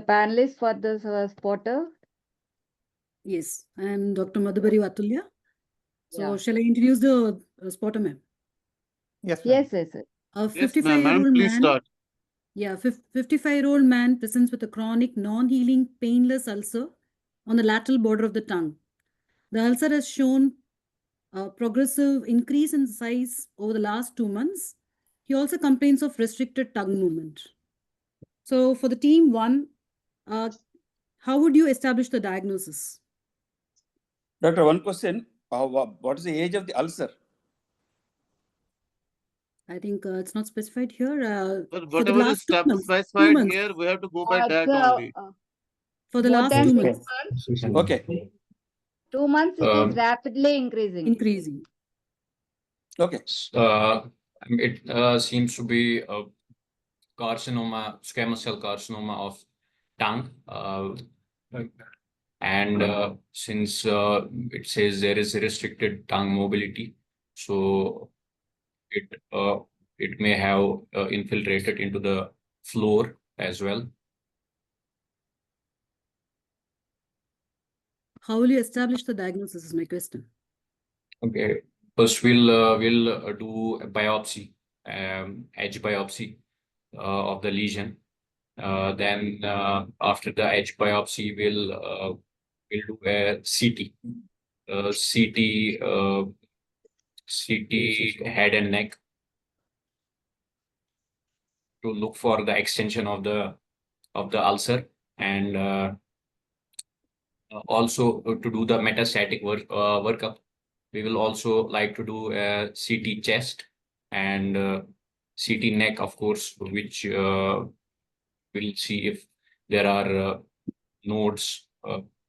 panelist for this spotter. Yes, I am Dr. Madhubari Vatulya. So Yeah. shall I introduce the spotter, ma'am? Yes, ma'am. Yes, yes, yes. A Yes, ma'am. 55-year-old Madam, please man. start. Yeah, 55-year-old man presents with a chronic, non-healing, painless ulcer on the lateral border of the tongue. The ulcer has shown a progressive increase in size over the last 2 months. He also complains of restricted tongue movement. So for the team 1, how would you establish the diagnosis? Doctor, one question. What is the age of the ulcer? I think it's not specified here. But For the whatever is last 2 months. 2 specified months. here, we have to go by that It's, only. For the more last than 2 6 months. months. Okay. 2 months, it is rapidly increasing. Increasing. Okay. It seems to be a carcinoma, squamous cell carcinoma of tongue. And since it says there is restricted tongue mobility, so it may have infiltrated into the floor as well. How will you establish the diagnosis is my question. Okay, first we'll do a biopsy, edge biopsy of the lesion. Then after the edge biopsy, we'll do a CT, CT head and neck to look for the extension of the ulcer, and also to do the metastatic workup. We will also like to do a CT chest and CT neck, of course, which we'll see if there are nodes,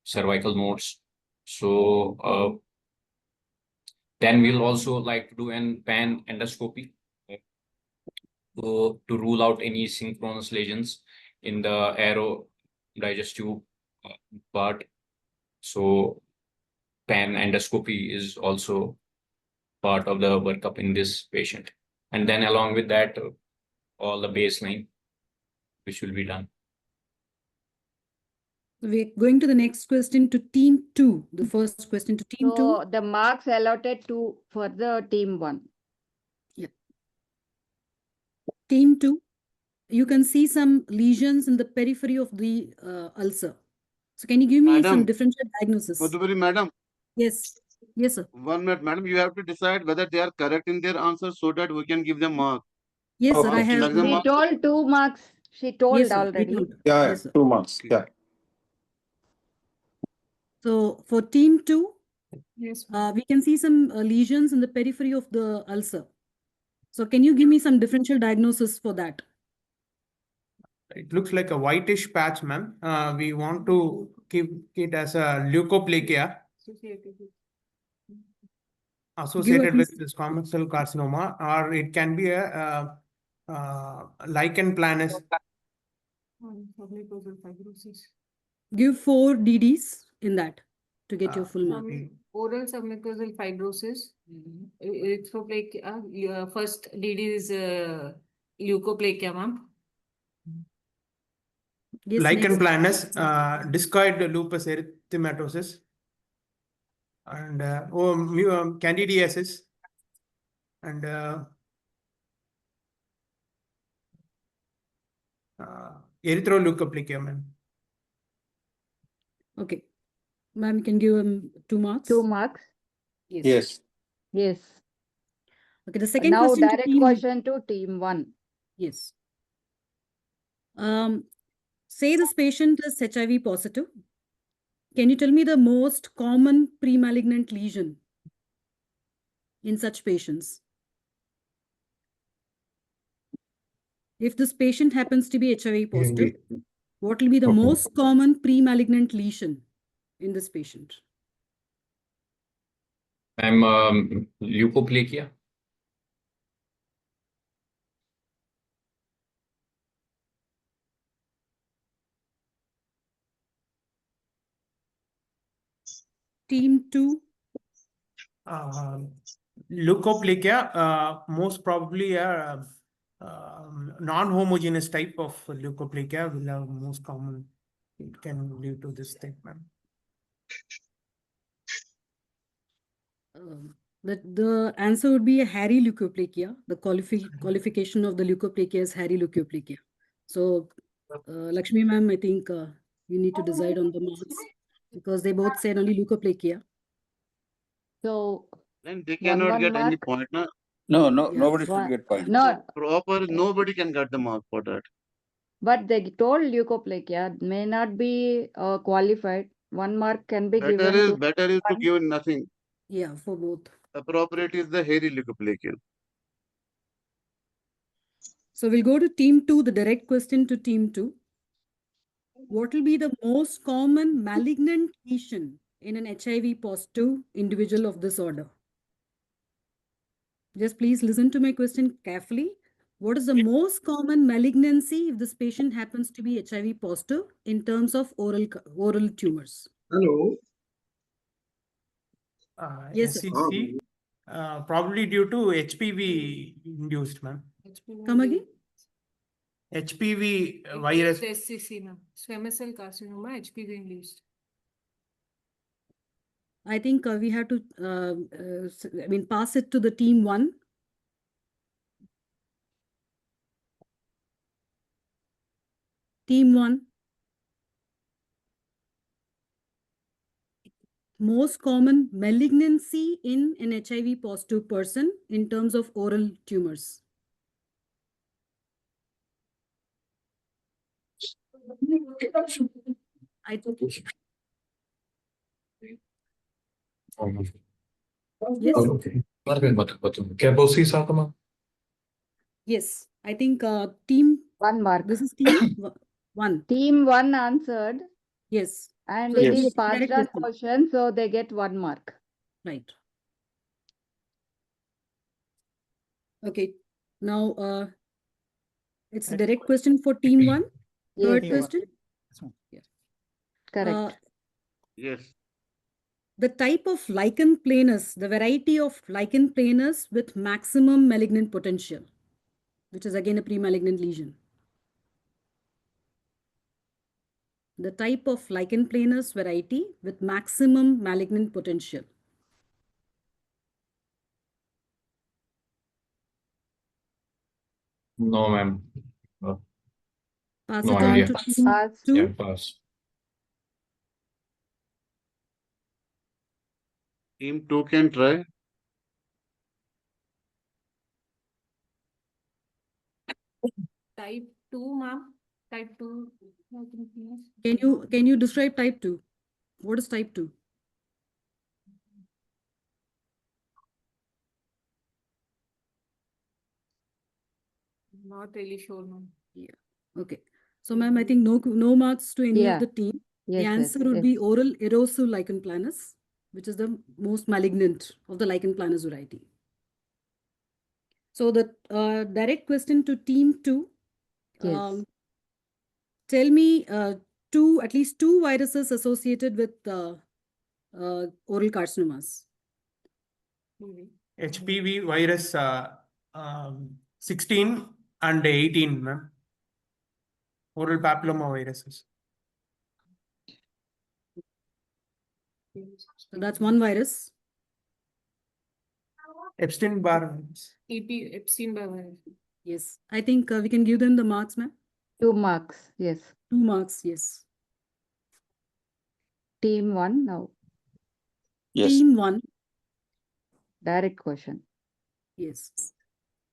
cervical nodes. So then we'll also like to do an pan endoscopy to rule out any synchronous lesions in the aerodigestive part. So pan endoscopy is also part of the workup in this patient. And then along with that, all the baseline, which will be done. We're going to the next question to team 2. The first question to team 2. So the marks allotted to for the team 1. Yeah. Team 2, you can see some lesions in the periphery of the ulcer. So can you give me some differential diagnosis? Madhubari, madam. Yes. Yes, sir. 1 minute, madam. You have to decide whether they are correct in their answer so that we can give them mark. Yes, sir. I Okay. have. She told 2 marks. She told Yes, sir. already. Yeah, Yes, sir. 2 months. Yeah. So for team 2, Yes. we can see some lesions in the periphery of the ulcer. So can you give me some differential diagnosis for that? It looks like a whitish patch, ma'am. We want to keep it as a leukoplakia associated with this squamous cell carcinoma, or it can be a lichen planus. Give 4 DDs in that to get your full mark. Oral submucosal fibrosis, erythroplakia. First DD is leukoplakia, ma'am. Yes, Lichen next. planus, discoid lupus erythematosus, and candidiasis, and erythroleukoplakia, ma'am. Okay. Ma'am, you can give him 2 marks. 2 marks. Yes. Yes. Okay, the second Now question to direct team. question to team 1. Yes. Say this patient is HIV positive. Can you tell me the most common pre-malignant lesion in such patients? If this patient happens to be HIV positive, what will be the most common pre-malignant lesion in this patient? I'm leukoplakia. Team 2. Leukoplakia, most probably a non-homogeneous type of leukoplakia will have most common it can lead to this thing, ma'am. The answer would be a hairy leukoplakia. The qualification of the leukoplakia is hairy leukoplakia. So, Lakshmi ma'am, I think you need to decide on the marks because they both said only leukoplakia. So Then they One cannot get any mark. point. No? No, no, Yeah. nobody should one, get point. no, Proper, nobody can get the mark for that. but they told leukoplakia may not be qualified. 1 mark can be given to Better is to one. give nothing. Yeah, for both. Appropriate is the hairy leukoplakia. So we'll go to team 2, the direct question to team 2. What will be the most common malignant lesion in an HIV positive individual of this order? Just please listen to my question carefully. What is the most common malignancy if this patient happens to be HIV positive in terms of oral tumors? Hello. Yes, sir. SCC, probably due to HPV induced, ma'am. Come again? HPV virus. SCC, ma'am. Squamous cell carcinoma, HPV induced. I think we have to, pass it to the team 1. Team 1. Most common malignancy in an HIV positive person in terms of oral tumors. I think. Yes. Yes, I think team. 1 mark. This is team 1. Team 1 answered Yes. and So it yes. is passed Direct on question. question, so they get 1 mark. Right. Okay. Now it's a direct question for team 1. Third Yes, question. correct. Yes. The type of lichen planus, the variety of lichen planus with maximum malignant potential, which is again a pre-malignant lesion. The type of lichen planus variety with maximum malignant potential. No, ma'am. Pass No it on idea. to team Pass. 2. Yeah, pass. Team 2 can try. Type 2, ma'am. Type 2. Can you describe type 2? What is type 2? Not really sure, ma'am. Yeah. Okay. So, ma'am, I think no marks to any Yeah. of the team. Yes, The answer yes, would be yes. oral erosive lichen planus, which is the most malignant of the lichen planus variety. So the direct question to team 2. Yes. Tell me at least two viruses associated with oral carcinomas. HPV virus 16 and 18, ma'am. Oral papilloma viruses. So that's one virus. Epstein-Barr virus. Epstein-Barr virus. Yes. I think we can give them the marks, ma'am. 2 marks. Yes. 2 marks, yes. Team 1 now. Yes. Team 1. Direct question. Yes.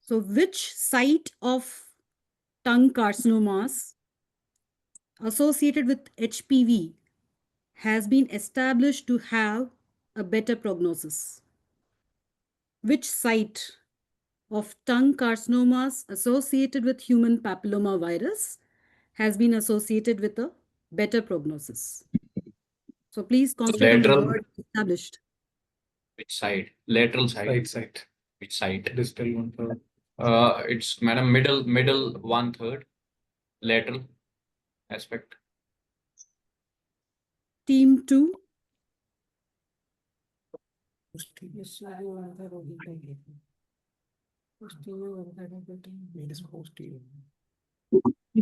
So which site of tongue carcinomas associated with HPV has been established to have a better prognosis? Which site of tongue carcinomas associated with human papilloma virus has been associated with a better prognosis? So please concentrate on the lateral. word established. Which side? Lateral side. Right side. Which side? Distal 1/3. It's madam middle 1/3. Lateral aspect. Team 2. It is posterior.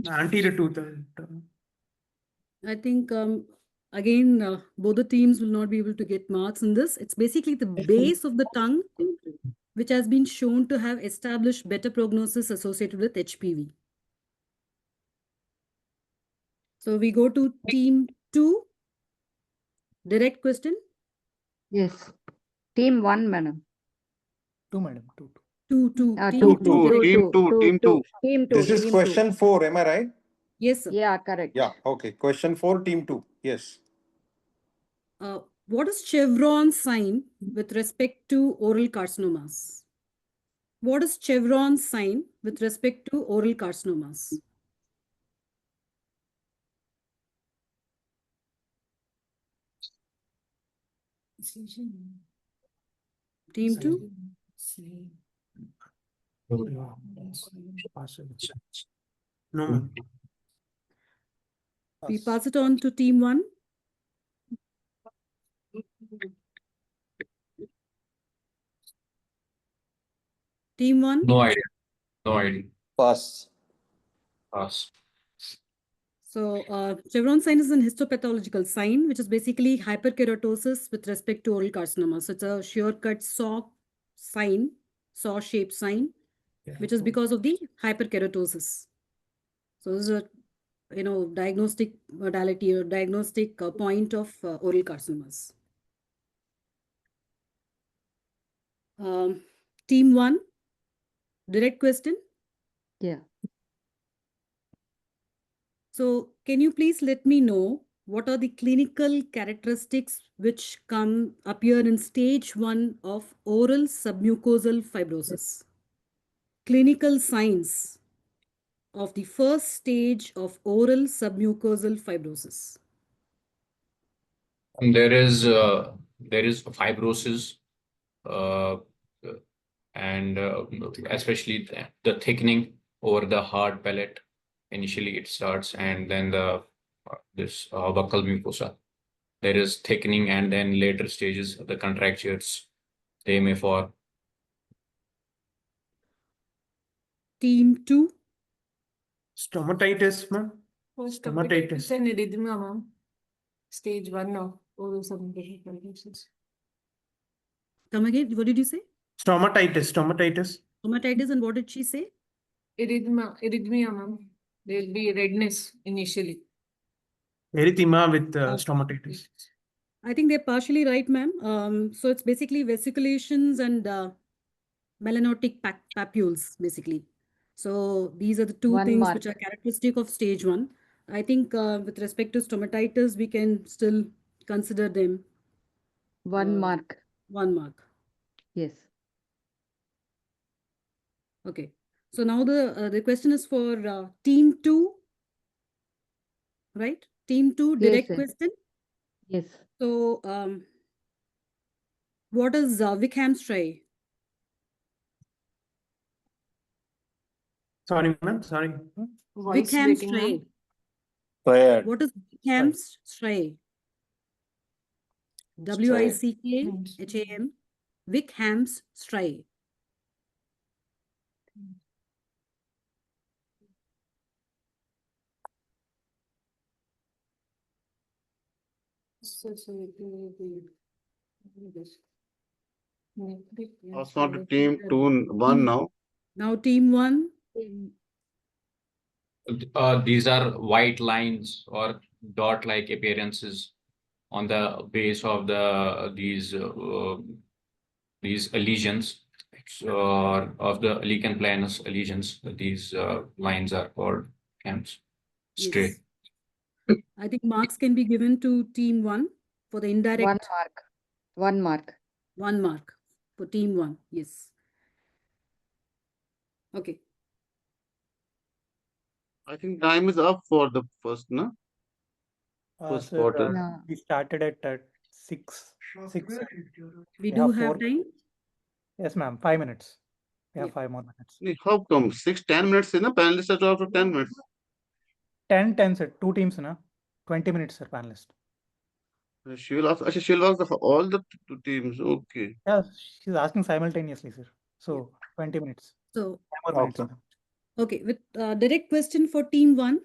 Anterior to the I think again both the teams will not be able to get marks in this. It's basically the base of the tongue which has been shown to have established better prognosis associated with HPV. So we go to team 2. Direct question. Yes. Team 1, madam. 2, madam. 2. 2. Team Two, 2. two, Team two, two, team two. Team 2. This is team question 4, am I right? Yes, sir. 2. Yeah, correct. Yeah, okay. Question 4, team 2. Yes. What is chevron sign with respect to oral carcinomas? What is chevron sign with respect to oral carcinomas? Team 2. No, ma'am. We pass it on to team 1. Team 1. No idea. No idea. Pass. Pass. So chevron sign is an histopathological sign, which is basically hyperkeratosis with respect to oral carcinoma. So it's a shear cut saw sign, saw shaped sign, which is because of the hyperkeratosis. So this is a diagnostic modality or diagnostic point of oral carcinomas. Team 1, direct question. Yeah. So can you please let me know what are the clinical characteristics which appear in stage 1 of oral submucosal fibrosis? Clinical signs of the first stage of oral submucosal fibrosis. There is fibrosis, and especially the thickening over the hard palate. Initially, it starts, and then this buccal mucosa. There is thickening, and then later stages, the contractures, they may form. Team 2. Stomatitis, ma'am. Stomatitis and erythema, ma'am. Stage 1 of oral submucosal fibrosis. Come again, what did you say? Stomatitis. Stomatitis, and what did she say? Erythema, ma'am. There will be redness initially. Erythema with stomatitis. I think they're partially right, ma'am. So it's basically vesiculations and melanotic papules, basically. So these are the two 1 things mark. which are characteristic of stage 1. I think with respect to stomatitis, we can still consider them 1 mark. 1 mark. Yes. Okay. So now the question is for team 2, right? Team 2, direct Yes. question. Yes. So what is Wickham's try? Sorry, ma'am. Sorry. Voice Wickham's breaking, try. ma'am. Triad. What is Wickham's try? WICKHAM. Wickham's try. Also on to team 1 now. Now team 1. These are white lines or dot-like appearances on the base of these lesions, or of the lichen planus lesions. These lines are called camps. Straight. Yes. I think marks can be given to team 1 for the indirect. 1 mark. 1 mark. 1 mark for team 1. Yes. Okay. I think time is up for the first, no? First quarter. No. We started at 6. We We do have have 4. time. Yes, ma'am. 5 minutes. We have Yeah. 5 more minutes. How come? 10 minutes in a panelist are after 10 minutes. 10, sir. 2 teams, na? 20 minutes, sir, panelist. She'll ask all the 2 teams. Okay. Yeah, she's asking simultaneously, sir. So 20 minutes. So, 10 more minutes. Okay. ma'am. okay, with direct question for team 1.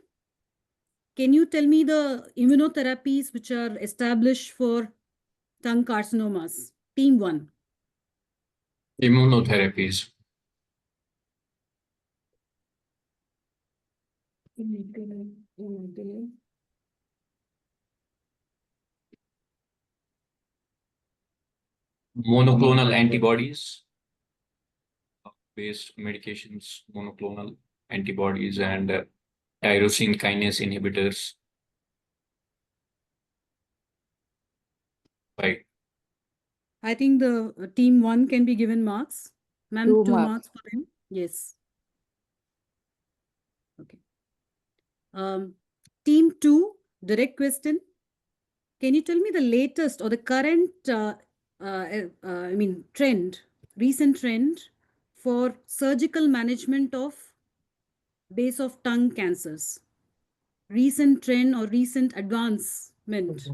Can you tell me the immunotherapies which are established for tongue carcinomas? Team 1. Immunotherapies. Monoclonal antibodies based medications, monoclonal antibodies, and tyrosine kinase inhibitors. Right. I think the team 1 can be given marks. Ma'am, 2 2 marks. marks for them. Yes. Okay. Team 2, direct question. Can you tell me the latest or the current, trend, recent trend for surgical management of base of tongue cancers? Recent trend or recent advancement?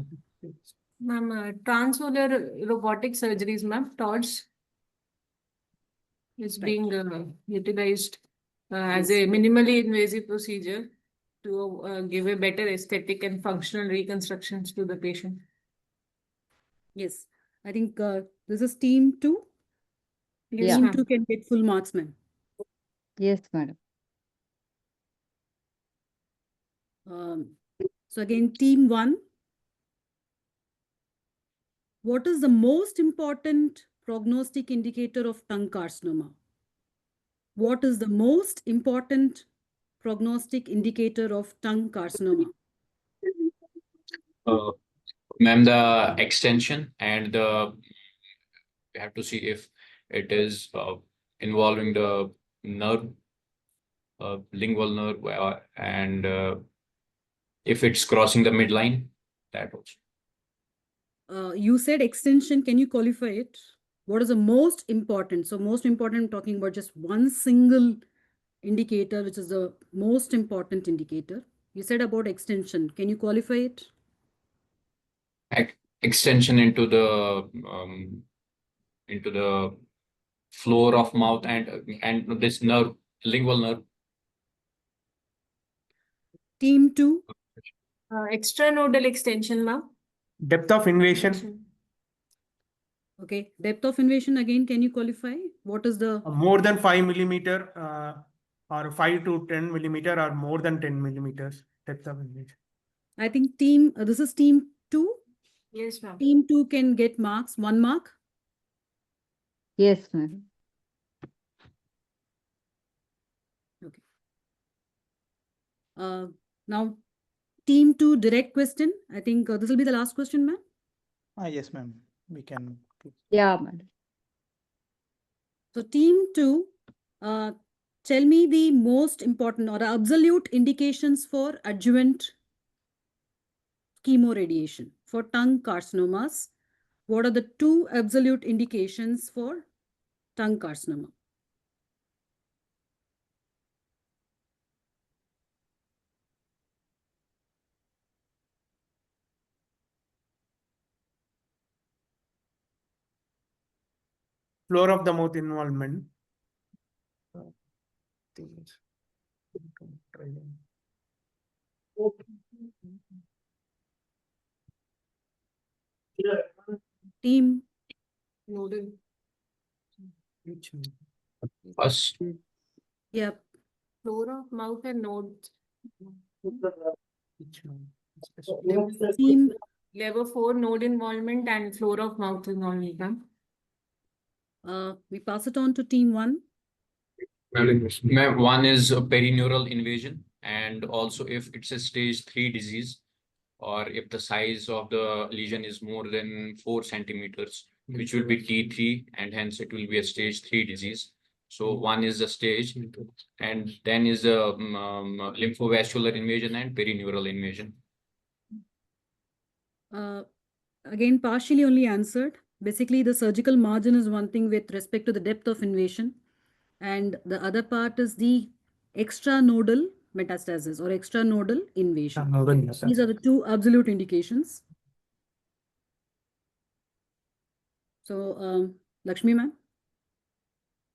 Ma'am, transolar robotic surgeries, ma'am, TORS, is Right. being utilized as Yes. a minimally invasive procedure to give a better aesthetic and functional reconstructions to the patient. Yes. I think this is team 2. Yes, Team ma'am. 2 can get full marks, ma'am. Yes, madam. So again, team 1. What is the most important prognostic indicator of tongue carcinoma? What is the most important prognostic indicator of tongue carcinoma? Ma'am, the extension and the we have to see if it is involving the nerve, lingual nerve, and if it's crossing the midline, that also. You said extension. Can you qualify it? What is the most important? So most important, I'm talking about just one single indicator, which is the most important indicator. You said about extension. Can you qualify it? Extension into the floor of mouth and this nerve, lingual nerve. Team 2. Extranodal extension, ma'am. Depth of invasion, Okay. Depth of invasion, again, can you qualify? What is the... more than 5 millimeter or 5 to 10 millimeter or more than 10 millimeters depth of invasion. I think team, this is team 2. Yes, ma'am. Team 2 can get marks, 1 mark. Yes, madam. Okay. Now, team 2 direct question. I think this will be the last question, ma'am. Yes, ma'am. We can. Yeah, madam. So team 2, tell me the most important or absolute indications for adjuvant chemoradiation for tongue carcinomas. What are the 2 absolute indications for tongue carcinoma? Floor of the mouth involvement. Team. Nodal. Us. Yeah. Floor of mouth and nodes. Team. Level 4 node involvement and floor of mouth involvement, ma'am. We pass it on to team 1. Ma'am, one is a perineural invasion, and also if it's a stage 3 disease, or if the size of the lesion is more than 4 centimeters, which will be T3, and hence it will be a stage 3 disease. So one is the stage, and then is the lymphovascular invasion and perineural invasion. Again, partially only answered. Basically, the surgical margin is one thing with respect to the depth of invasion. And the other part is the extranodal metastasis or extranodal invasion. These are the 2 absolute indications. So, Lakshmi ma'am?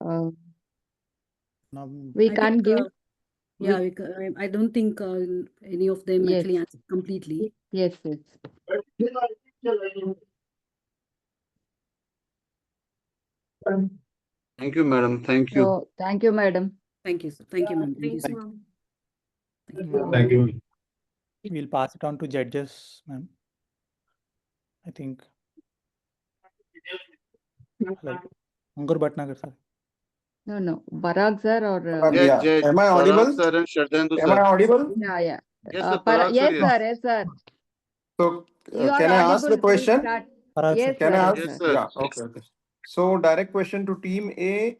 Uh, Now, we I can't think, give. Yeah, With- I don't think any of them Yes. actually answered completely. Yes, yes. Thank you, madam. Thank you. So, thank you, madam. Thank you, sir. Thank you, ma'am. Thank you, Thanks, sir. ma'am. Thank you. We'll pass it on to judges, ma'am. I think. Like Ankur Bhatnagar, sir. No, no. Parag sir or Yeah, Am I Parag audible? sir and Shraddhendu Am I sir. audible? yeah, yeah. Yes, sir, Parag sir, Yes, yes. sir. Yes, sir. So You are can I ask the audible. Please question? start. Parag, Yes, sir. Can I sir. ask? Yes, Yes, sir. sir. Yeah, okay. So direct question to team A,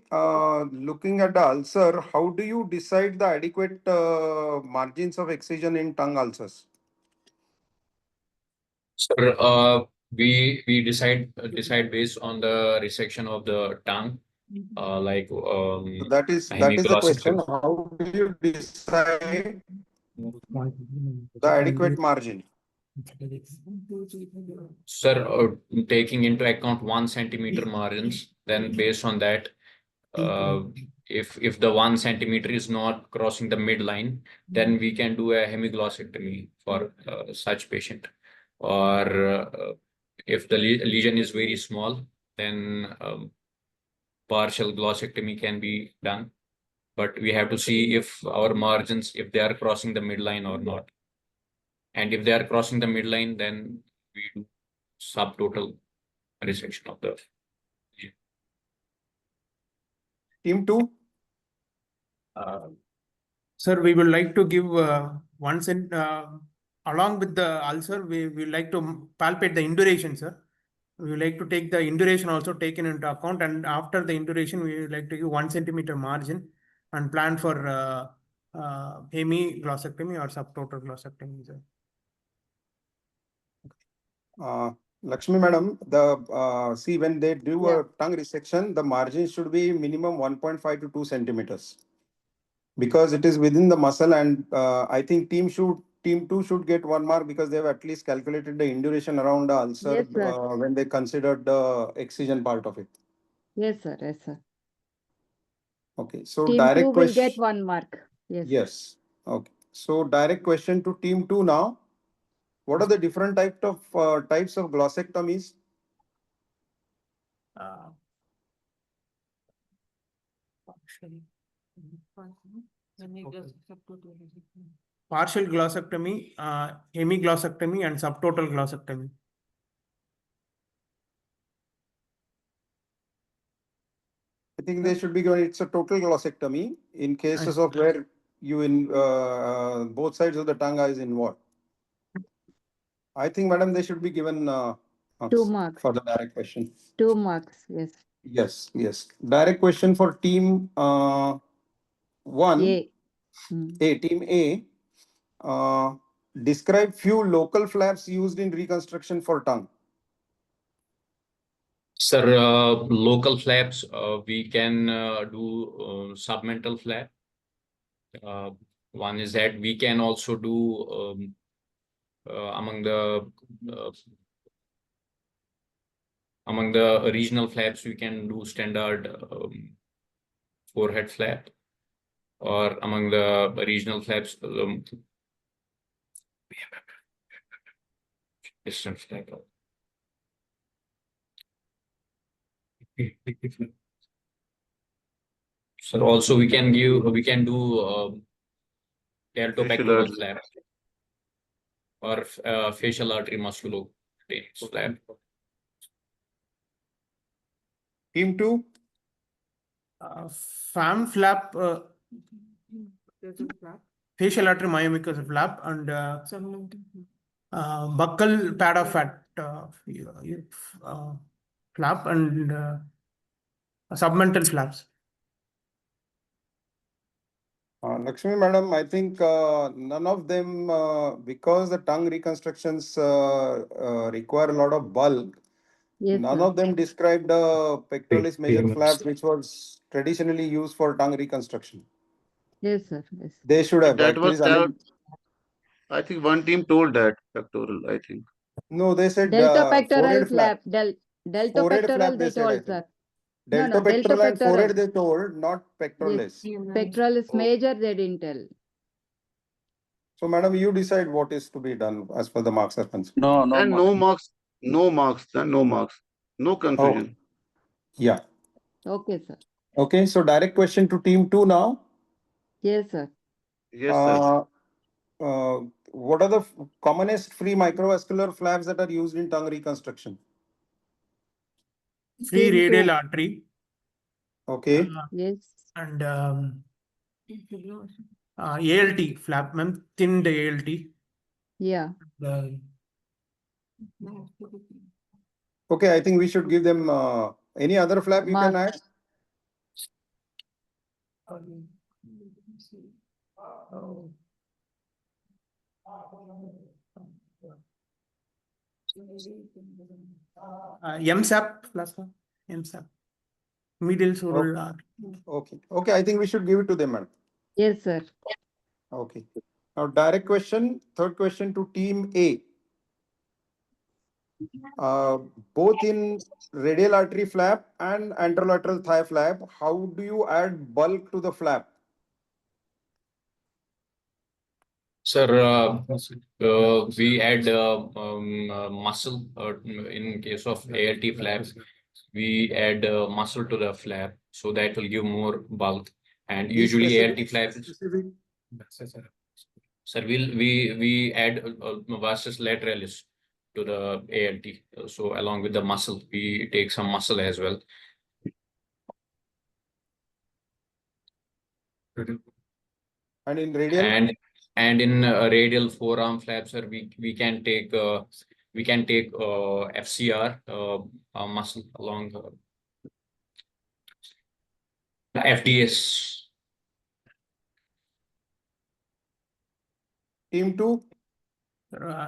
looking at the ulcer, how do you decide the adequate margins of excision in tongue ulcers? Sir, we decide based on the resection of the tongue, like So that is the hemiglossary. question. How do you decide the adequate margin? Sir, taking into account 1 centimeter margins, then based on that, if the 1 centimeter is not crossing the midline, then we can do a hemiglossectomy for such patient. Or if the lesion is very small, then partial glossectomy can be done. But we have to see if our margins, if they are crossing the midline or not. And if they are crossing the midline, then we do subtotal resection of the lesion. Team 2? Sir, we would like to give along with the ulcer, we like to palpate the induration, sir. We would like to take the induration also taken into account, and after the induration, we would like to give 1 centimeter margin and plan for hemiglossectomy or subtotal glossectomy, sir. Lakshmi madam, see when they do a tongue resection, the margin should be minimum 1.5 to 2 centimeters. Because it is within the muscle, and I think team 2 should get 1 mark because they have at least calculated the induration around the ulcer Yes, sir. when they considered the excision part of it. Yes, sir. Yes, sir. Okay, so Team 2 direct will question. get 1 mark. Yes. Yes. Okay. So direct question to team 2 now. What are the different types of glossectomies? Partial glossectomy, hemiglossectomy, and subtotal glossectomy. I think they should be given, it's a total glossectomy in cases of where you in both sides of the tongue is involved. I think, madam, they should be given 2 marks. for the direct question. 2 marks. Yes. Yes, yes. Direct question for team 1. A. Team A. Describe few local flaps used in reconstruction for tongue. Sir, local flaps, we can do submental flap. One is that we can also do among the regional flaps, we can do standard forehead flap, or among the regional flaps, distant flap. So also we can do deltopectoral flap or facial artery musculotaneous flap. Team 2. FAM flap, facial artery myomucous flap, and buccal pad of fat flap, and submental flaps. Lakshmi madam, I think none of them, because the tongue reconstructions require a lot of bulk. Yes, None sir. of them described pectoralis major flap, which was traditionally used for tongue reconstruction. Yes, sir. Yes. They should have. That at was least, I mean, I think one team told that pectoral, I think. no, they said Deltopectoral forehead flap. flap. Forehead Deltopectoral flap, they they said, I told, think. sir. No, Deltopectoral and forehead deltopectoral. they told, not Yes. pectoralis. Pectoralis Oh. major they didn't tell. So, madam, you decide what is to be done as per the marks are concerned. No, Then no. no marks, no marks, then no marks. No confusion. Yeah. Okay, sir. Okay. So, direct question to team 2 now. Yes, sir. Yes, sir. What are the commonest free microvascular flaps that are used in tongue reconstruction? Free Team two. radial artery. Okay. Yes. And ALT flap, ma'am, thinned ALT. Yeah. Okay. I think we should give them any other flap you can Mark. add. MSAP, plasma, MSAP. Middle solar artery. Okay. Okay. I think we should give it to them, madam. Yes, sir. Okay. Now, direct question, third question to team A. Both in radial artery flap and anterolateral thigh flap, how do you add bulk to the flap? Sir, we add muscle in case of ALT flaps. We add muscle to the flap, so that will give more bulk. And usually ALT flaps. Sir, we add vastus lateralis to the ALT. So along with the muscle, we take some muscle as well. And in radial? And in radial forearm flaps, sir, we can take FCR muscle along FDS. Team 2?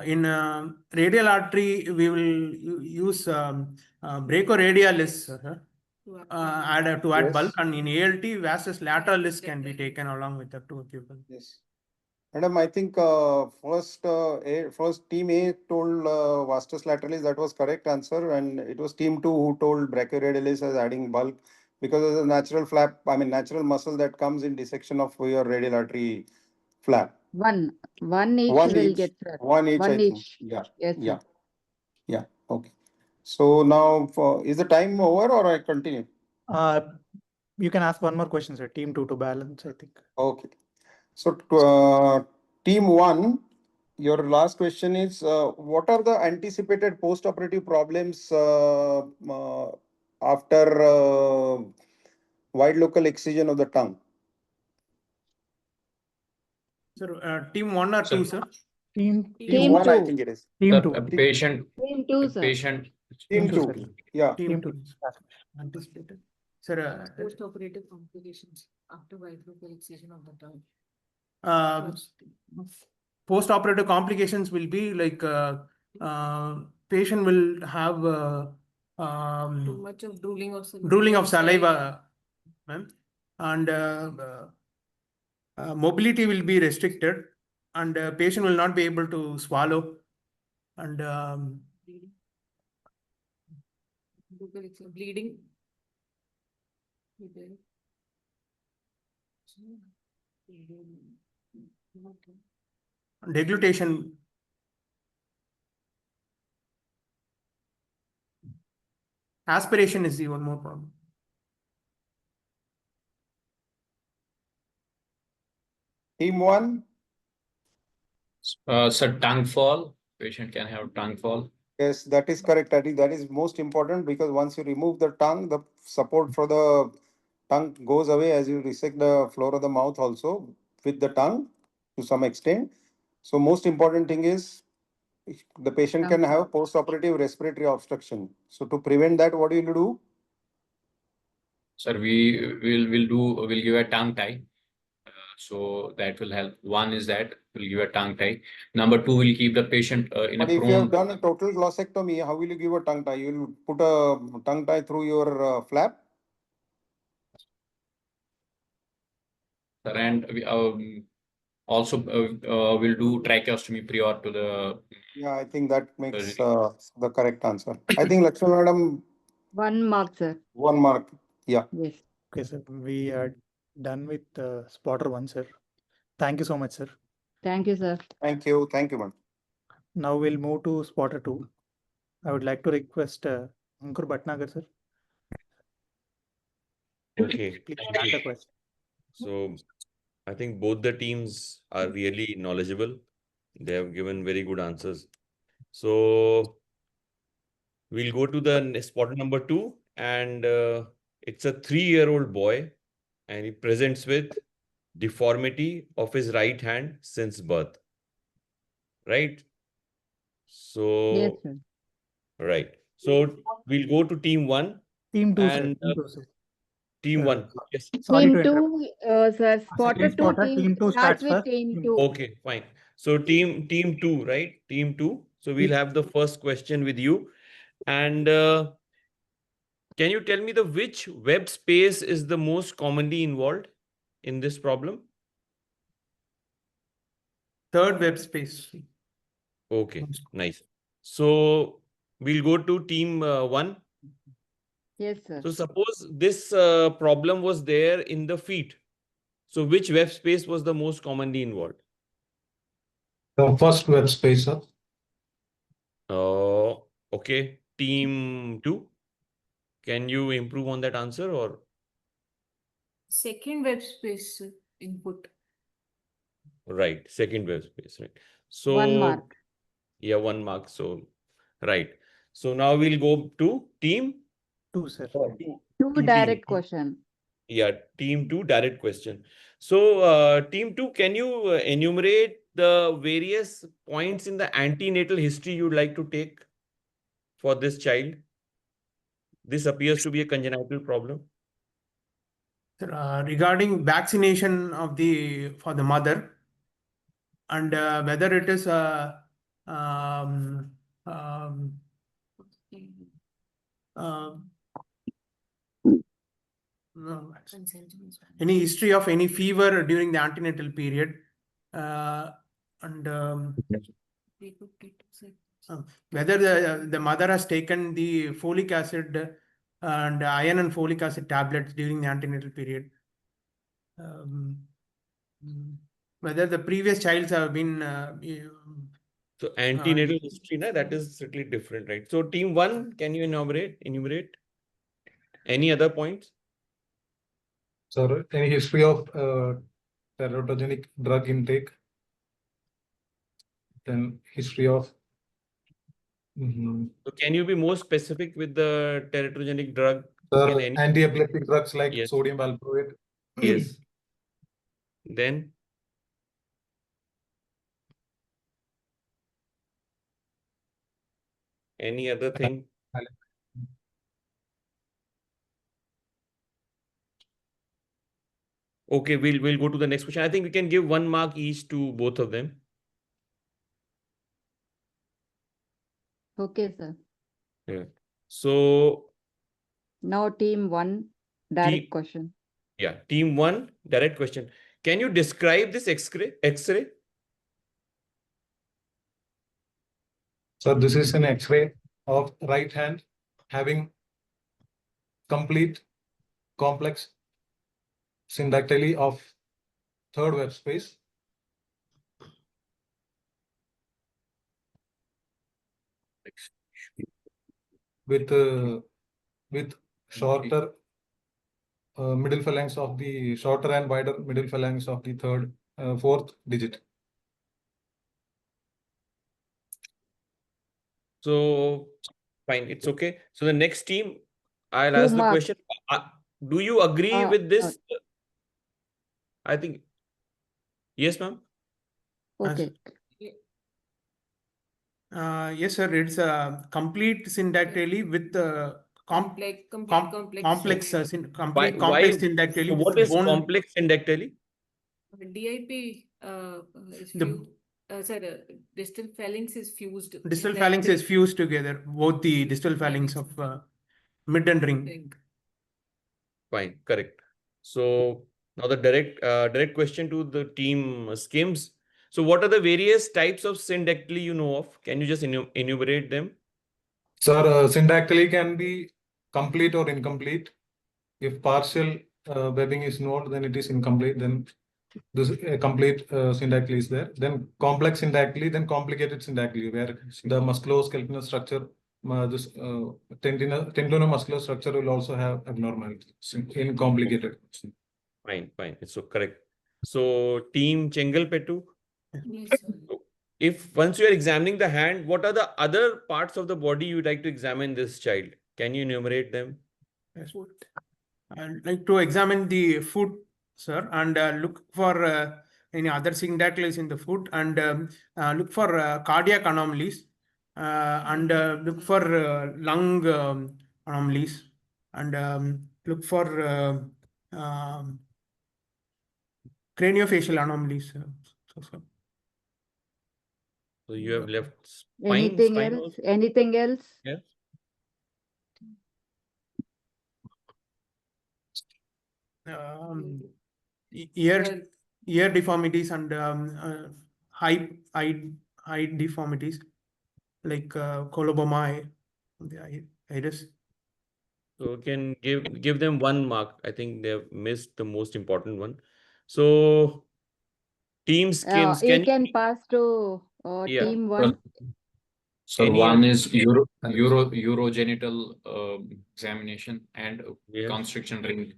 In radial artery, we will use brachioradialis to add bulk, and in ALT, vastus lateralis can be taken along with the two people. Yes. Madam, I think first team A told vastus lateralis, that was correct answer, and it was team 2 who told brachioradialis as adding bulk, because there's a natural flap, natural muscle that comes in dissection of your radial artery flap. One each One will each. get, sir. One each, I think. Each. Yeah. Yes, Yeah. sir. Yeah. Okay. So now, is the time over or I continue? You can ask one more question, sir. Team 2 to balance, I think. Okay. So, team 1, your last question is, what are the anticipated post-operative problems after wide local excision of the tongue? Sir, team 1 or 2, sir? Team 1, I 2. think it is. Team 2. Patient. Team 2, sir. Patient. Team 2. sir. Yeah. Team Team 2. Anticipated. Sir, Post-operative complications after wide local excision of the tongue. Post-operative complications will be like patient will have Too much of drooling of saliva. drooling of saliva, ma'am, and mobility will be restricted, and patient will not be able to swallow, and Bleeding. deglutition. Aspiration is the one more problem. Team 1? Sir, tongue fall. Patient can have tongue fall. Yes, that is correct. I think that is most important, because once you remove the tongue, the support for the tongue goes away as you resect the floor of the mouth also with the tongue to some extent. So most important thing is the patient can have post-operative respiratory obstruction. So to prevent that, what do you do? Sir, we'll give a tongue tie. So that will help. One is that we'll give a tongue tie. Number 2, we'll keep the patient in But a if you have prone. done a total glossectomy, how will you give a tongue tie? You will put a tongue tie through your flap? Sir, and we also we'll do tracheostomy prior to the. Yeah, I think that makes the correct answer. I think Lakshmi madam, 1 mark, sir. 1 mark. Yeah. Yes. Okay, sir. We are done with spotter 1, sir. Thank you so much, sir. Thank you, sir. Thank you. Thank you, ma'am. Now we'll move to spotter 2. I would like to request Ankur Bhatnagar, sir. Okay, Please thank start you. the question. So I think both the teams are really knowledgeable. They have given very good answers. So we'll go to the spotter number 2, and it's a 3-year-old boy, and he presents with deformity of his right hand since birth. Right? So Yes, sir. right. So we'll go to team 1 Team 2, sir. and Team 2, sir. team Sir, 1. Yes. Sorry Team to interrupt. 2, sir. Spotter Second 2 spotter, team team 2 starts starts with first. team 2. Okay, fine. So team 2, right? Team 2. So we'll have the first question with you. And can you tell me which web space is the most commonly involved in this problem? Third web space. Okay, nice. So we'll go to team 1. Yes, sir. So suppose this problem was there in the feet. So which web space was the most commonly involved? The first web space, sir. Okay. Team 2. Can you improve on that answer or? Second web space input. Right, second web space, right. So 1 mark. yeah, 1 mark. So right. So now we'll go to team 2, sir. 2 direct question. Yeah, team 2 direct question. So team 2, can you enumerate the various points in the antenatal history you'd like to take for this child? This appears to be a congenital problem. Regarding vaccination for the mother, and whether it is no, any history of any fever during the antenatal period, and whether the mother has taken the folic acid and iron and folic acid tablets during the antenatal period. Whether the previous childs have been So antenatal history, that is strictly different, right? So team 1, can you enumerate any other points? Sir, any history of teratogenic drug intake? Then history of. So can you be more specific with the teratogenic drug? Sir, anti-epileptic drugs like Yes. sodium valproate. Yes. Then any other thing? Okay, we'll go to the next question. I think we can give 1 mark each to both of them. Okay, sir. Yeah. So Now team 1 direct question. Yeah, team 1 direct question. Can you describe this X-ray? So this is an X-ray of right hand having complete complex syndactyly of third web space. With shorter middle phalanx of the shorter and wider middle phalanx of the fourth digit. So fine, it's okay. So the next team, I'll 2 ask the marks. question. Do you agree with this? I think yes, ma'am. Okay. Yes, sir. It's a complete syndactyly with Complex complex syndactyly. So what is complex syndactyly? DIP is fused. Sir, distal phalanx is fused. Distal phalanx is fused together, both the distal phalanx of mid and ring. Fine, correct. So now the direct question to the team Skims. So what are the various types of syndactyly you know of? Can you just enumerate them? Sir, syndactyly can be complete or incomplete. If partial webbing is known, then it is incomplete. Then this complete syndactyly is there. Then complex syndactyly, then complicated syndactyly, where the musculoskeletal structure, this tendinomuscular structure will also have abnormalities in complicated. Fine, fine. It's so correct. So team Chengalpettu, Yes, sir. if once you are examining the hand, what are the other parts of the body you'd like to examine this child? Can you enumerate them? Yes. I'd like to examine the foot, sir, and look for any other syndactylies in the foot, and look for cardiac anomalies, and look for lung anomalies, and look for craniofacial anomalies. So. So you have left spine. Anything spine else? also? Anything else? Yeah. Ear deformities and eye deformities like coloboma, the iris. So can give them 1 mark. I think they have missed the most important one. So team skims, You can can pass to Yeah. team 1. So Any one of- is urogenital examination, and Yes. constriction ring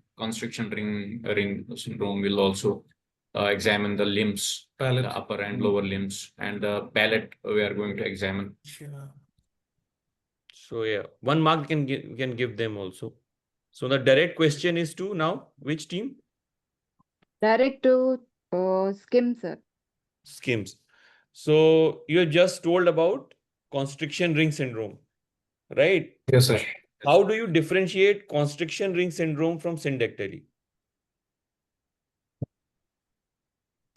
syndrome will also examine the limbs, Palate. the upper and lower limbs, and the palate we are going to examine. Sure. So yeah, 1 mark can give them also. So the direct question is to now which team? Direct to skim, sir. Skims. So you have just told about constriction ring syndrome, right? Yes, sir. How do you differentiate constriction ring syndrome from syndactyly?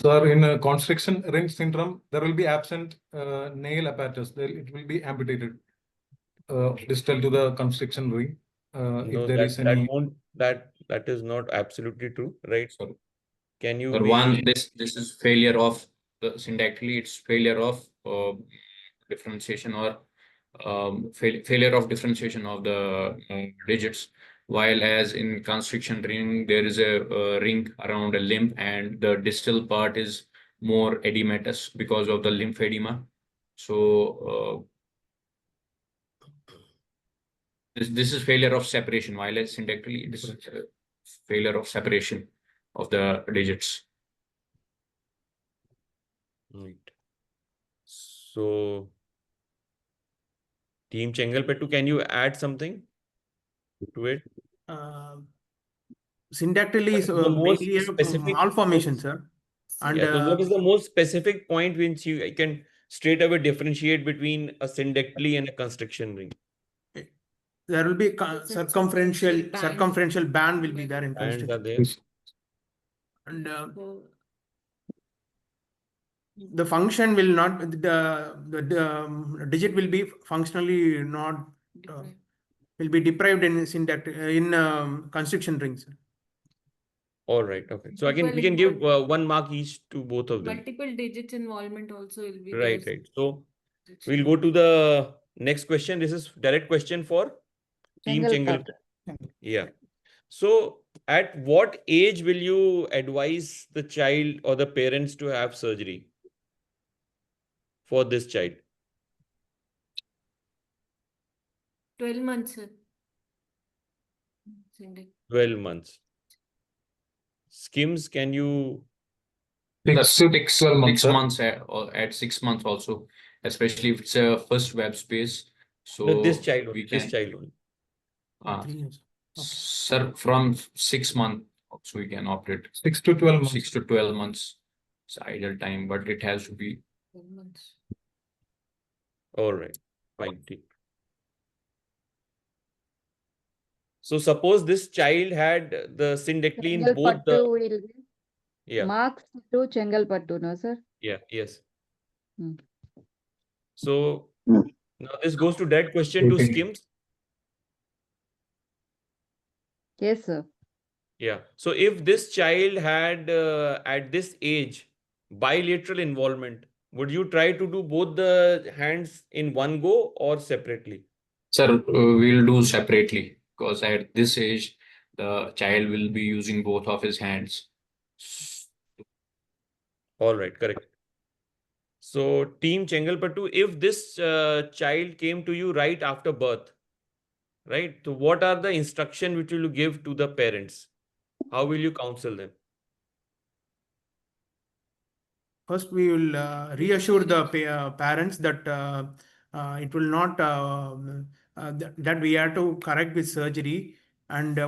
So in constriction ring syndrome, there will be absent nail apparatus. It will be amputated distal to the constriction ring. No, If there is any. that is not absolutely true, right? So, Can you this is failure of the syndactyly. It's failure of differentiation, or failure of differentiation of the digits. While as in constriction ring, there is a ring around a limb, and the distal part is more edematous because of the lymphedema. So this is failure of separation, while as syndactyly, this is failure of separation of the digits. Right. So team Chengalpettu, can you add something to it? Syndactyly is The most mainly a specific- malformation, sir. And Yeah, so what is the most specific point which you can straight away differentiate between a syndactyly and a constriction ring? there will be circumferential circumferential band will be there in Bands are constriction. there. And the function will not, the digit will be functionally not, will be deprived in constriction rings. All right. Okay. So again, we can give 1 mark each to both of them. Multiple digits involvement also will be Right, there. right. So we'll go to the next question. This is direct question for team Chengalpattu. Chengalpattu. Yeah. So at what age will you advise the child or the parents to have surgery for this child? 12 months, sir. 12 months. Skims, can you? 6 months or at 6 months also, especially if it's a first web space. So No, this child, we this can, child only. 3 years. Sir, from 6 months, so we can operate 6 to 12 months. 6 to 12 months. It's ideal time, but it has to be 12 months. All right. Fine. So suppose this child had the syndactyly in both Chengalpattu the. will give Yeah. marks to Chengalpattu, no, sir? Yeah. Yes. Hmm. So now this goes to that question to Skims. Yes, sir. Yeah. So if this child had at this age bilateral involvement, would you try to do both the hands in one go or separately? Sir, we'll do separately, because at this age, the child will be using both of his hands. All right, correct. So team Chengalpattu, if this child came to you right after birth, right? So what are the instruction which will you give to the parents? How will you counsel them? First, we will reassure the parents that it will not that we have to correct with surgery, and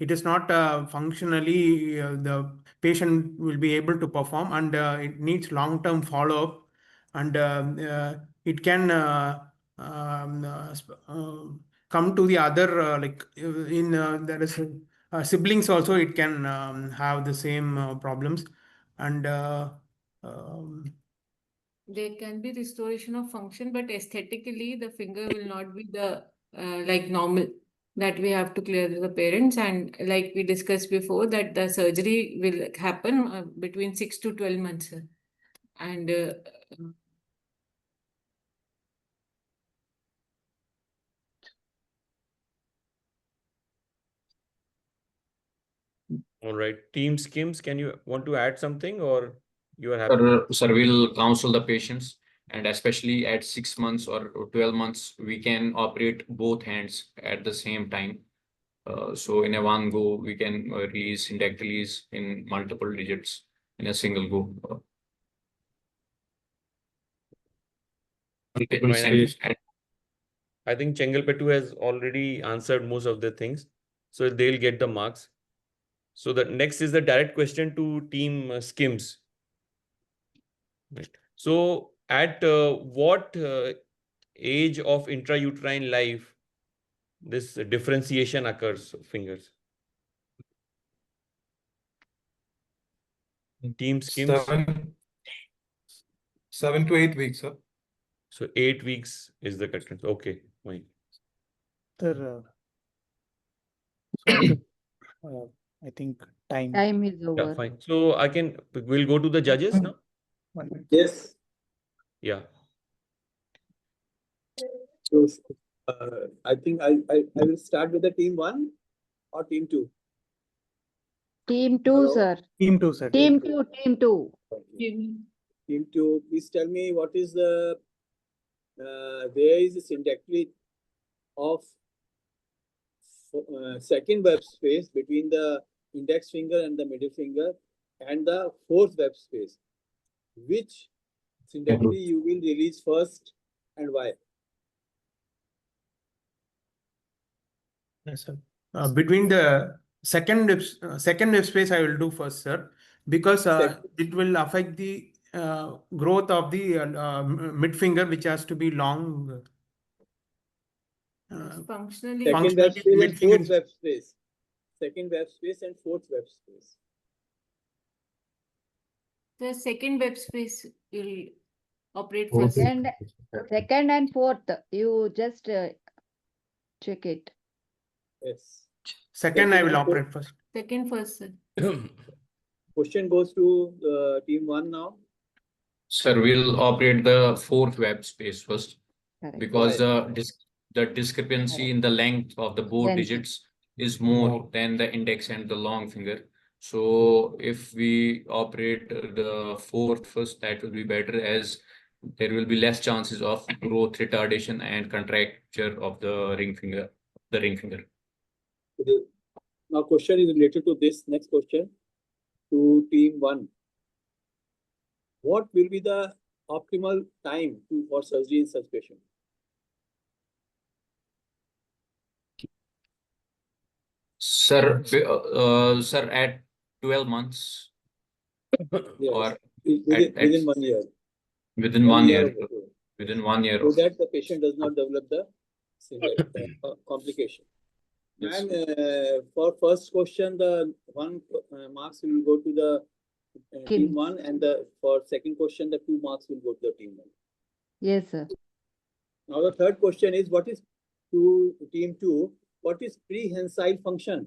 it is not functionally the patient will be able to perform, and it needs long-term follow-up, and it can come to the other there is siblings also, it can have the same problems, and There can be restoration of function, but aesthetically, the finger will not be the like normal, that we have to clear to the parents. And like we discussed before, that the surgery will happen between 6 to 12 months. Sir. And All right, team Skims, can you want to add something, or you are happy? Sir, we'll counsel the patients, and especially at 6 months or 12 months, we can operate both hands at the same time. So in a one go, we can release syndactylies in multiple digits in a single go. Okay, fine. I think Chengalpattu has already answered most of the things, so they'll get the marks. So the next is the direct question to team Skims. Right. So at what age of intrauterine life this differentiation occurs of fingers? Team Skims. 7 to 8 weeks, sir. So 8 weeks is the correct. Okay, fine. Sir, sorry to, I think time. Time is over. Yeah, fine. So we'll go to the judges now. 1 minute. Yes. Yeah. So I think I will start with the team 1 or team 2. Team 2, Hello? sir. Team 2, sir. Team 2, team 2. Team 2, please tell me what is the there is a syndactyly of second web space between the index finger and the middle finger, and the fourth web space. Which syndactyly you will release first, and why? yes, sir. Between the second web space, I will do first, sir, because it will affect the growth of the mid finger, which has to be long. Functionally. Second web space and fourth web space. Second web space and fourth web space. The second web space will operate First. first. Second and fourth, you just check it. Yes. Second I will operate first. Second first, sir. Question goes to team 1 now. Sir, we'll operate the fourth web space first, Correct. because Why? the discrepancy in the length of the both Length. digits is more than the index and the long finger. So if we operate the fourth first, that will be better, as there will be less chances of growth retardation and contracture of the ring finger. Now question is related to this next question to team 1. What will be the optimal time for surgery in such patient? Sir, sir, at 12 months Yes. or within 1 year. within 1 year. of it. Within 1 year So of that the patient does not develop the complication. Yes. And for first question, the 1 marks will go to the team 1, and for second question, the 2 marks will go to the team 1. Yes, sir. Now the third question is, what is to team 2? What is prehensile function?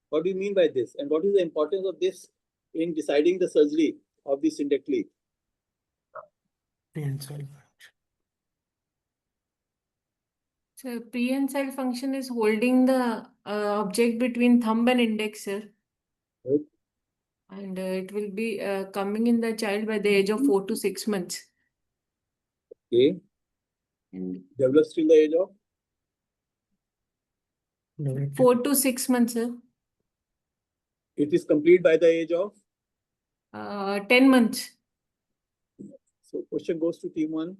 What do you mean by this? And what is the importance of this in deciding the surgery of the syndactyly? Prehensile. So prehensile function is holding the object between thumb and index, sir. Right. And it will be coming in the child by the age of 4 to 6 months. Okay. And Develops till the age of 4 to 6 months, sir. it is complete by the age of 10 months. so question goes to team 1.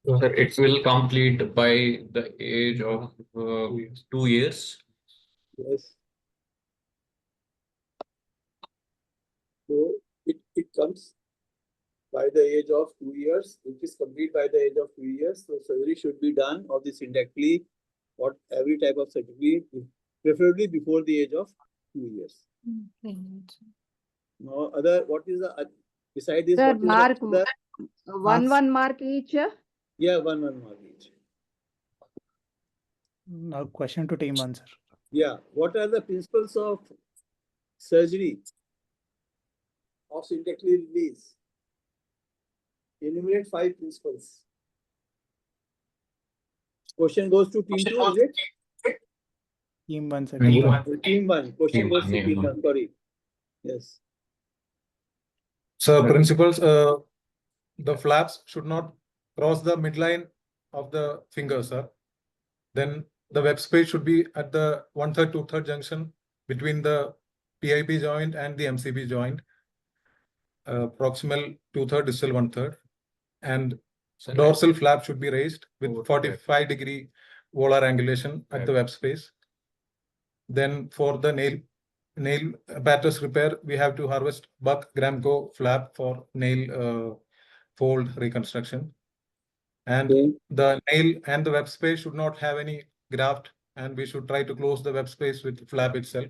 Sir, it will complete by the age of 2 years. Yes. So it comes by the age of 2 years. It is complete by the age of 2 years. So surgery should be done of the syndactyly or every type of surgery, preferably before the age of 2 years. No other. What is the beside this? Sir, What is mark the one mark each. yeah one mark each. Now question to team 1, sir. Yeah. What are the principles of surgery of syndactyly release? Enumerate 5 principles. Question goes to team 2, is it? Team 1, sir. Team Team 1. one. Team 1. Question Team goes one, to yeah. team 1. Sorry. Yes. So principles, the flaps should not cross the midline of the finger, sir. Then the web space should be at the 1/3 2/3 junction between the PIP joint and the MCP joint. Proximal 2/3, distal 1/3. And dorsal flap should be raised with 45-degree volar angulation at the web space. Then for the nail apparatus repair, we have to harvest Buck Gramco flap for nail fold reconstruction. And the nail and the web space should not have any graft, and we should try to close the web space with flap itself.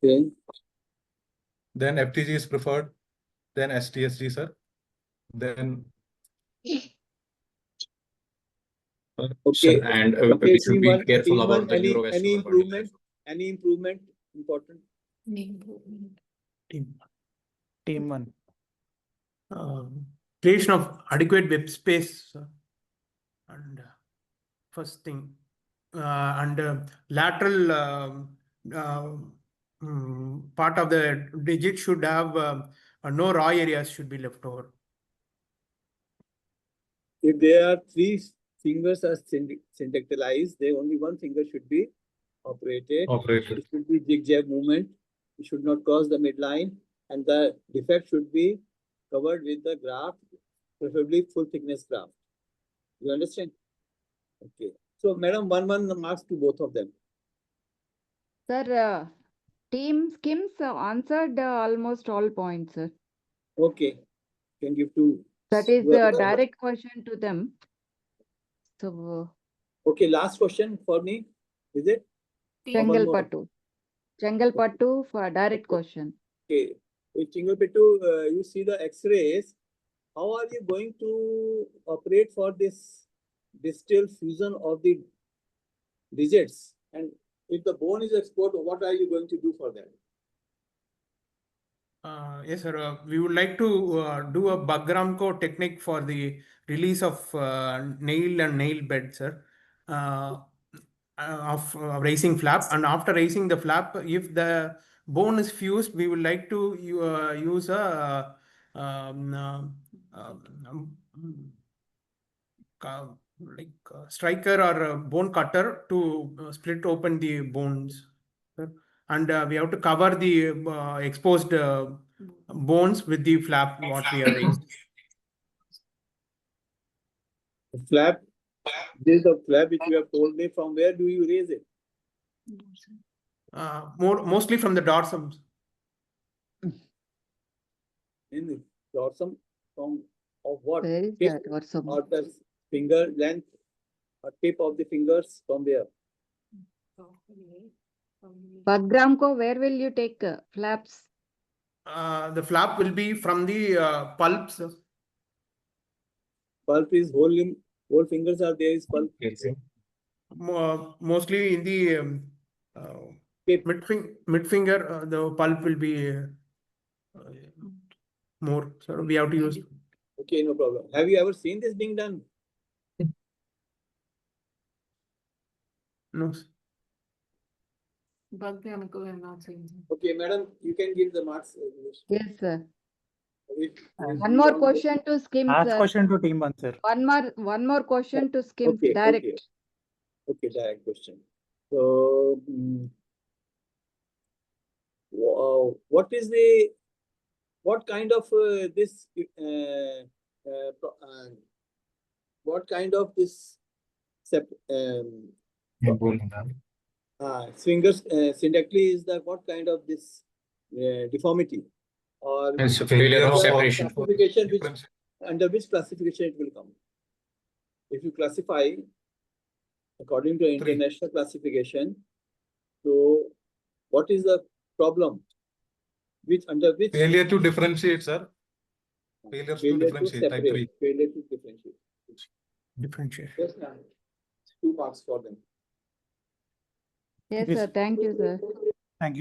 Okay. Then FTG is preferred, then STSG, sir. Then Okay. Sir, and Okay, we should team be 1. careful Team 1. about the Any neurovascular improvement? Any improvement important? Team 1. Creation of adequate web space and first thing and lateral part of the digit should have no raw areas should be left over. If there are 3 fingers are syndactylized, then only one finger should be operated. It should be zigzag movement. It should not cross the midline, and the defect should be covered with the graft, preferably full thickness graft. You understand? Okay. So, madam, 1 marks to both of them. Sir, team Skims answered almost all points, sir. Okay. Can give to. That is a direct question to them. So. Okay, last question for me. Is it? Chengalpattu. Chengalpattu for a direct question. Okay. If Chengalpattu, you see the X-rays, how are you going to operate for this distal fusion of the digits? And if the bone is exposed, what are you going to do for that? Yes, sir. We would like to do a Bagramco technique for the release of nail and nail bed, sir. Of raising flap, and after raising the flap, if the bone is fused, we would like to use a striker or a bone cutter to split open the bones, sir. And we have to cover the exposed bones with the flap what we have raised. The flap, this is the flap which you have told me. From where do you raise it? Mostly from the dorsum. In the dorsum, from of what? Where is Tip that dorsum? or the finger length or tip of the fingers from where? Bagramco, where will you take flaps? The flap will be from the pulps. Pulp is whole fingers are there is pulp. Mostly in the mid finger, the pulp will be more. So we have to use. Okay, no problem. Have you ever seen this being done? No. Bug we are not saying. Okay, madam, you can give the marks. Yes, sir. If One you more want- question to skim, Ask sir. question to team one, sir. One more question to skim Okay, direct. okay. Okay, direct question. So, what is the, what kind of this, what kind of this, swingers, syndactyly is the, what kind of this deformity? Or It's a failure of the separation. classification which, under which classification it will come? If you classify according to international classification, so what is the problem? Which, under which? Failure to differentiate, sir. Failures to Failure to differentiate, type 3. separate, failure to differentiate. Differentiate. Yes, ma'am. 2 marks for them. Yes, Yes. sir. Thank you, sir.